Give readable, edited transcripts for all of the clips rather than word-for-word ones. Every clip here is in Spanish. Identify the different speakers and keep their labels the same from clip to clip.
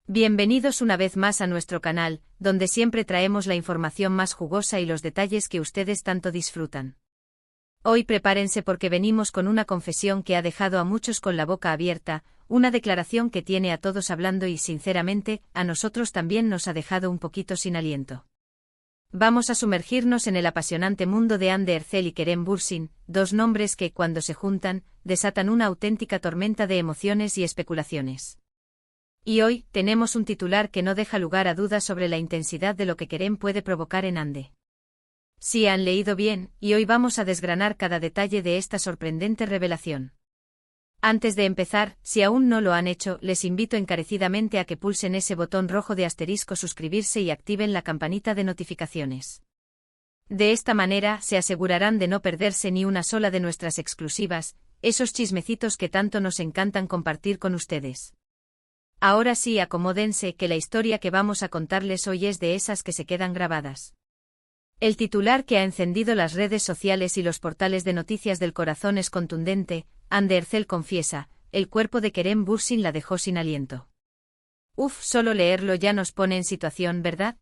Speaker 1: Bienvenidos una vez más a nuestro canal, donde siempre traemos la información más jugosa y los detalles que ustedes tanto disfrutan. Hoy prepárense porque venimos con una confesión que ha dejado a muchos con la boca abierta, una declaración que tiene a todos hablando y sinceramente, a nosotros también nos ha dejado un poquito sin aliento. Vamos a sumergirnos en el apasionante mundo de Hande Erçel y Kerem Bürsin, dos nombres que, cuando se juntan, desatan una auténtica tormenta de emociones y especulaciones. Y hoy, tenemos un titular que no deja lugar a dudas sobre la intensidad de lo que Kerem puede provocar en Hande. Sí han leído bien, y hoy vamos a desgranar cada detalle de esta sorprendente revelación. Antes de empezar, si aún no lo han hecho, les invito encarecidamente a que pulsen ese botón rojo de asterisco suscribirse y activen la campanita de notificaciones. De esta manera, se asegurarán de no perderse ni una sola de nuestras exclusivas, esos chismecitos que tanto nos encantan compartir con ustedes. Ahora sí, acomódense, que la historia que vamos a contarles hoy es de esas que se quedan grabadas. El titular que ha encendido las redes sociales y los portales de noticias del corazón es contundente: Hande Erçel confiesa, el cuerpo de Kerem Bürsin la dejó sin aliento. Solo leerlo ya nos pone en situación, ¿verdad?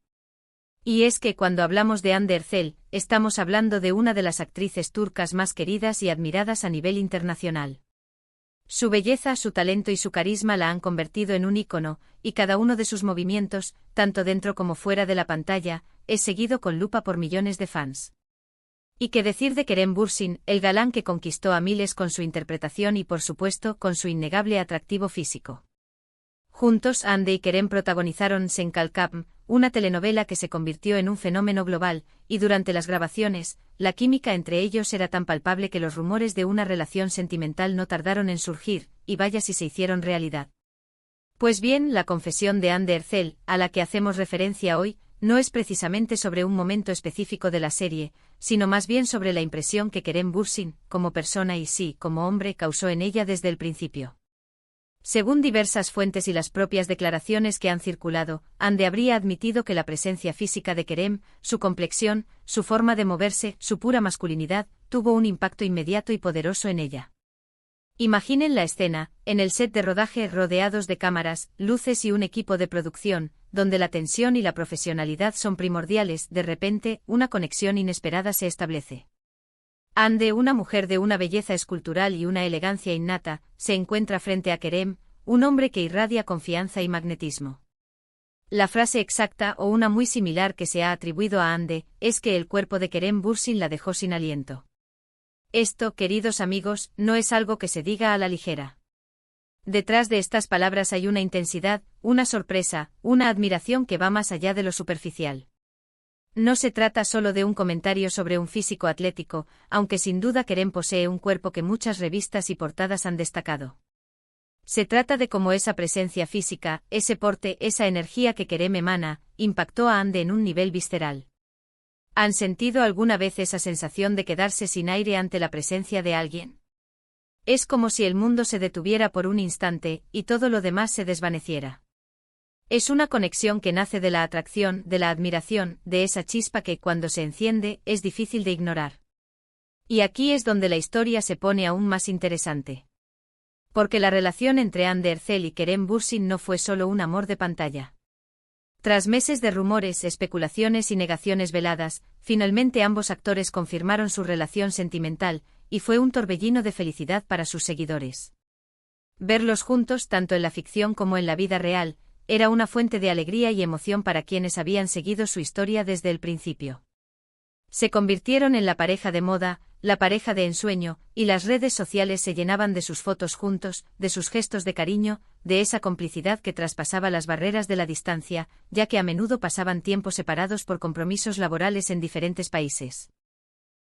Speaker 1: Y es que cuando hablamos de Hande Erçel, estamos hablando de una de las actrices turcas más queridas y admiradas a nivel internacional. Su belleza, su talento y su carisma la han convertido en un ícono, y cada uno de sus movimientos, tanto dentro como fuera de la pantalla, es seguido con lupa por millones de fans. ¿Y qué decir de Kerem Bürsin, el galán que conquistó a miles con su interpretación y por supuesto con su innegable atractivo físico? Juntos, Hande y Kerem protagonizaron Sen Kalkam, una telenovela que se convirtió en un fenómeno global, y durante las grabaciones, la química entre ellos era tan palpable que los rumores de una relación sentimental no tardaron en surgir, y vaya si se hicieron realidad. Pues bien, la confesión de Hande Erçel, a la que hacemos referencia hoy, no es precisamente sobre un momento específico de la serie, sino más bien sobre la impresión que Kerem Bürsin, como persona y sí, como hombre, causó en ella desde el principio. Según diversas fuentes y las propias declaraciones que han circulado, Hande habría admitido que la presencia física de Kerem, su complexión, su forma de moverse, su pura masculinidad, tuvo un impacto inmediato y poderoso en ella. Imaginen la escena, en el set de rodaje rodeados de cámaras, luces y un equipo de producción, donde la tensión y la profesionalidad son primordiales. De repente, una conexión inesperada se establece. Hande, una mujer de una belleza escultural y una elegancia innata, se encuentra frente a Kerem, un hombre que irradia confianza y magnetismo. La frase exacta o una muy similar que se ha atribuido a Hande es que el cuerpo de Kerem Bürsin la dejó sin aliento. Esto, queridos amigos, no es algo que se diga a la ligera. Detrás de estas palabras hay una intensidad, una sorpresa, una admiración que va más allá de lo superficial. No se trata solo de un comentario sobre un físico atlético, aunque sin duda Kerem posee un cuerpo que muchas revistas y portadas han destacado. Se trata de cómo esa presencia física, ese porte, esa energía que Kerem emana, impactó a Hande en un nivel visceral. ¿Han sentido alguna vez esa sensación de quedarse sin aire ante la presencia de alguien? Es como si el mundo se detuviera por un instante, y todo lo demás se desvaneciera. Es una conexión que nace de la atracción, de la admiración, de esa chispa que, cuando se enciende, es difícil de ignorar. Y aquí es donde la historia se pone aún más interesante. Porque la relación entre Hande Erçel y Kerem Bürsin no fue solo un amor de pantalla. Tras meses de rumores, especulaciones y negaciones veladas, finalmente ambos actores confirmaron su relación sentimental, y fue un torbellino de felicidad para sus seguidores. Verlos juntos, tanto en la ficción como en la vida real, era una fuente de alegría y emoción para quienes habían seguido su historia desde el principio. Se convirtieron en la pareja de moda, la pareja de ensueño, y las redes sociales se llenaban de sus fotos juntos, de sus gestos de cariño, de esa complicidad que traspasaba las barreras de la distancia, ya que a menudo pasaban tiempo separados por compromisos laborales en diferentes países.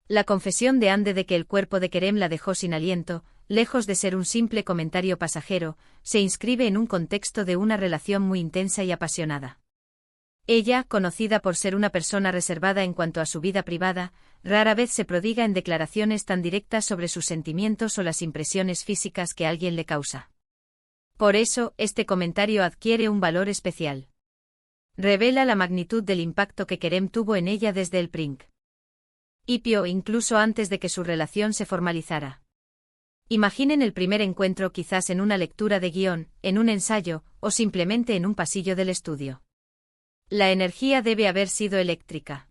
Speaker 1: La confesión de Hande de que el cuerpo de Kerem la dejó sin aliento, lejos de ser un simple comentario pasajero, se inscribe en un contexto de una relación muy intensa y apasionada. Ella, conocida por ser una persona reservada en cuanto a su vida privada, rara vez se prodiga en declaraciones tan directas sobre sus sentimientos o las impresiones físicas que alguien le causa. Por eso, este comentario adquiere un valor especial. Revela la magnitud del impacto que Kerem tuvo en ella desde el principio, incluso antes de que su relación se formalizara. Imaginen el primer encuentro quizás en una lectura de guión, en un ensayo, o simplemente en un pasillo del estudio. La energía debe haber sido eléctrica.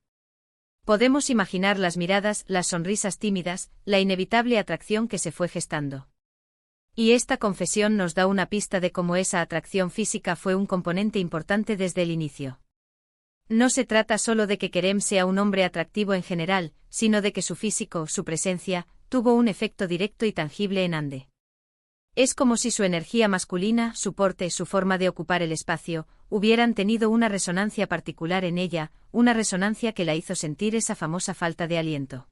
Speaker 1: Podemos imaginar las miradas, las sonrisas tímidas, la inevitable atracción que se fue gestando. Y esta confesión nos da una pista de cómo esa atracción física fue un componente importante desde el inicio. No se trata solo de que Kerem sea un hombre atractivo en general, sino de que su físico, su presencia, tuvo un efecto directo y tangible en Hande. Es como si su energía masculina, su porte, su forma de ocupar el espacio, hubieran tenido una resonancia particular en ella, una resonancia que la hizo sentir esa famosa falta de aliento.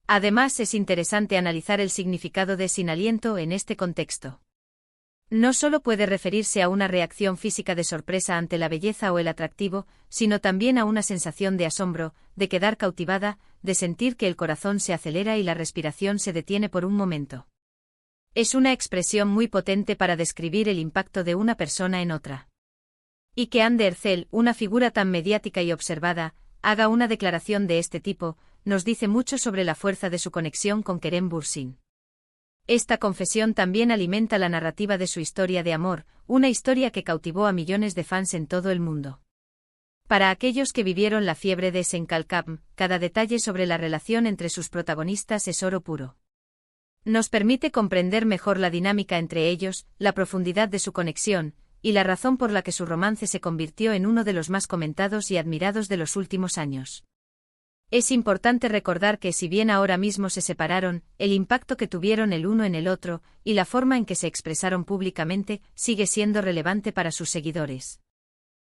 Speaker 1: Además, es interesante analizar el significado de sin aliento en este contexto. No solo puede referirse a una reacción física de sorpresa ante la belleza o el atractivo, sino también a una sensación de asombro, de quedar cautivada, de sentir que el corazón se acelera y la respiración se detiene por un momento. Es una expresión muy potente para describir el impacto de una persona en otra. Y que Hande Erçel, una figura tan mediática y observada, haga una declaración de este tipo, nos dice mucho sobre la fuerza de su conexión con Kerem Bürsin. Esta confesión también alimenta la narrativa de su historia de amor, una historia que cautivó a millones de fans en todo el mundo. Para aquellos que vivieron la fiebre de Sen Kalkam, cada detalle sobre la relación entre sus protagonistas es oro puro. Nos permite comprender mejor la dinámica entre ellos, la profundidad de su conexión, y la razón por la que su romance se convirtió en uno de los más comentados y admirados de los últimos años. Es importante recordar que si bien ahora mismo se separaron, el impacto que tuvieron el uno en el otro, y la forma en que se expresaron públicamente, sigue siendo relevante para sus seguidores.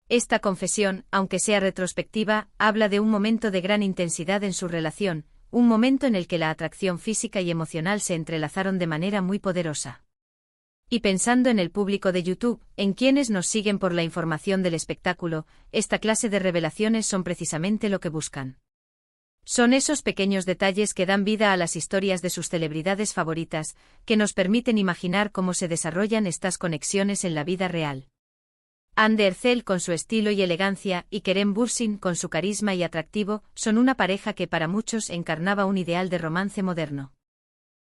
Speaker 1: Esta confesión, aunque sea retrospectiva, habla de un momento de gran intensidad en su relación, un momento en el que la atracción física y emocional se entrelazaron de manera muy poderosa. Y pensando en el público de YouTube, en quienes nos siguen por la información del espectáculo, esta clase de revelaciones son precisamente lo que buscan. Son esos pequeños detalles que dan vida a las historias de sus celebridades favoritas, que nos permiten imaginar cómo se desarrollan estas conexiones en la vida real. Hande Erçel con su estilo y elegancia, y Kerem Bürsin con su carisma y atractivo, son una pareja que para muchos encarnaba un ideal de romance moderno.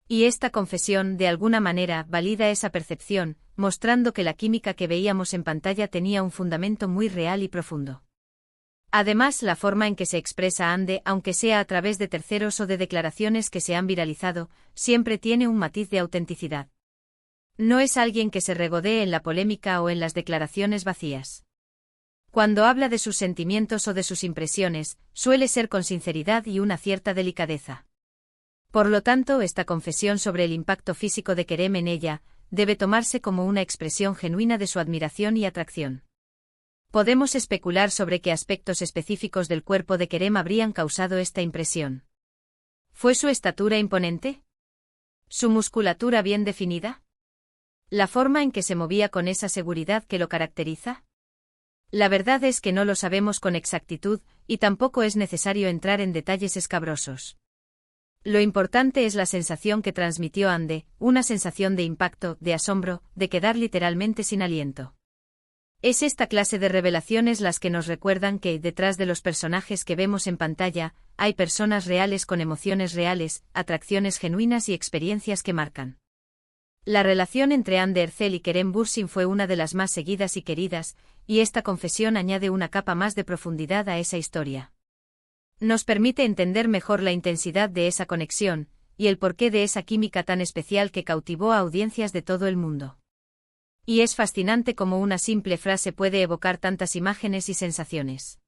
Speaker 1: Y esta confesión, de alguna manera, valida esa percepción, mostrando que la química que veíamos en pantalla tenía un fundamento muy real y profundo. Además, la forma en que se expresa Hande, aunque sea a través de terceros o de declaraciones que se han viralizado, siempre tiene un matiz de autenticidad. No es alguien que se regodee en la polémica o en las declaraciones vacías. Cuando habla de sus sentimientos o de sus impresiones, suele ser con sinceridad y una cierta delicadeza. Por lo tanto, esta confesión sobre el impacto físico de Kerem en ella, debe tomarse como una expresión genuina de su admiración y atracción. Podemos especular sobre qué aspectos específicos del cuerpo de Kerem habrían causado esta impresión. ¿Fue su estatura imponente? ¿Su musculatura bien definida? ¿La forma en que se movía con esa seguridad que lo caracteriza? La verdad es que no lo sabemos con exactitud, y tampoco es necesario entrar en detalles escabrosos. Lo importante es la sensación que transmitió Hande, una sensación de impacto, de asombro, de quedar literalmente sin aliento. Es esta clase de revelaciones las que nos recuerdan que, detrás de los personajes que vemos en pantalla, hay personas reales con emociones reales, atracciones genuinas y experiencias que marcan. La relación entre Hande Erçel y Kerem Bürsin fue una de las más seguidas y queridas, y esta confesión añade una capa más de profundidad a esa historia. Nos permite entender mejor la intensidad de esa conexión, y el porqué de esa química tan especial que cautivó a audiencias de todo el mundo. Y es fascinante cómo una simple frase puede evocar tantas imágenes y sensaciones.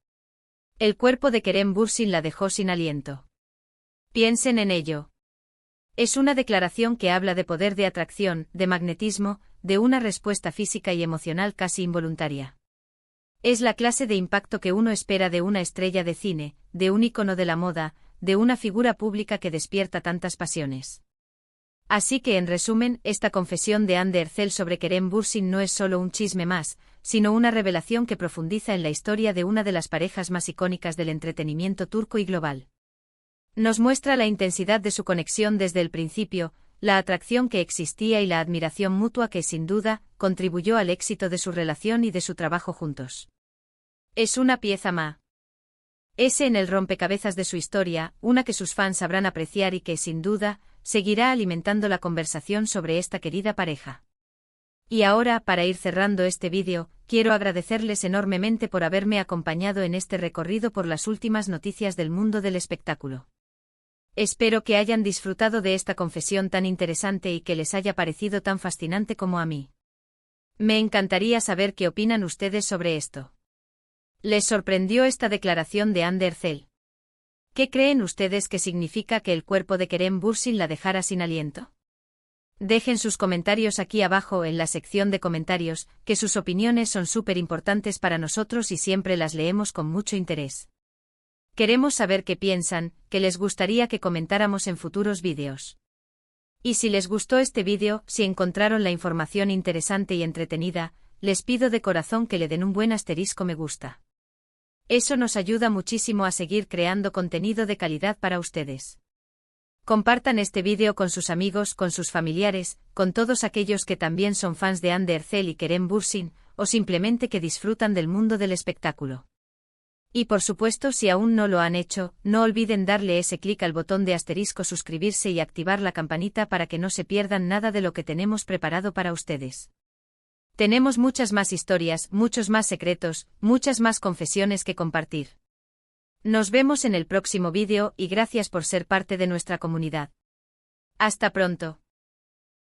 Speaker 1: El cuerpo de Kerem Bürsin la dejó sin aliento. Piensen en ello. Es una declaración que habla de poder de atracción, de magnetismo, de una respuesta física y emocional casi involuntaria. Es la clase de impacto que uno espera de una estrella de cine, de un ícono de la moda, de una figura pública que despierta tantas pasiones. Así que, en resumen, esta confesión de Hande Erçel sobre Kerem Bürsin no es solo un chisme más, sino una revelación que profundiza en la historia de una de las parejas más icónicas del entretenimiento turco y global. Nos muestra la intensidad de su conexión desde el principio, la atracción que existía y la admiración mutua que, sin duda, contribuyó al éxito de su relación y de su trabajo juntos. Es una pieza más. En el rompecabezas de su historia, una que sus fans sabrán apreciar y que, sin duda, seguirá alimentando la conversación sobre esta querida pareja. Y ahora, para ir cerrando este vídeo, quiero agradecerles enormemente por haberme acompañado en este recorrido por las últimas noticias del mundo del espectáculo. Espero que hayan disfrutado de esta confesión tan interesante y que les haya parecido tan fascinante como a mí. Me encantaría saber qué opinan ustedes sobre esto. ¿Les sorprendió esta declaración de Ander Zell? ¿Qué creen ustedes que significa que el cuerpo de Kerem Bürsin la dejara sin aliento? Dejen sus comentarios aquí abajo en la sección de comentarios, que sus opiniones son súper importantes para nosotros y siempre las leemos con mucho interés. Queremos saber qué piensan, qué les gustaría que comentáramos en futuros vídeos. Y si les gustó este vídeo, si encontraron la información interesante y entretenida, les pido de corazón que le den un buen asterisco me gusta. Eso nos ayuda muchísimo a seguir creando contenido de calidad para ustedes. Compartan este vídeo con sus amigos, con sus familiares, con todos aquellos que también son fans de Ander Zell y Kerem Bürsin, o simplemente que disfrutan del mundo del espectáculo. Y por supuesto, si aún no lo han hecho, no olviden darle ese clic al botón de asterisco suscribirse y activar la campanita para que no se pierdan nada de lo que tenemos preparado para ustedes. Tenemos muchas más historias, muchos más secretos, muchas más confesiones que compartir. Nos vemos en el próximo vídeo y gracias por ser parte de nuestra comunidad. Hasta pronto.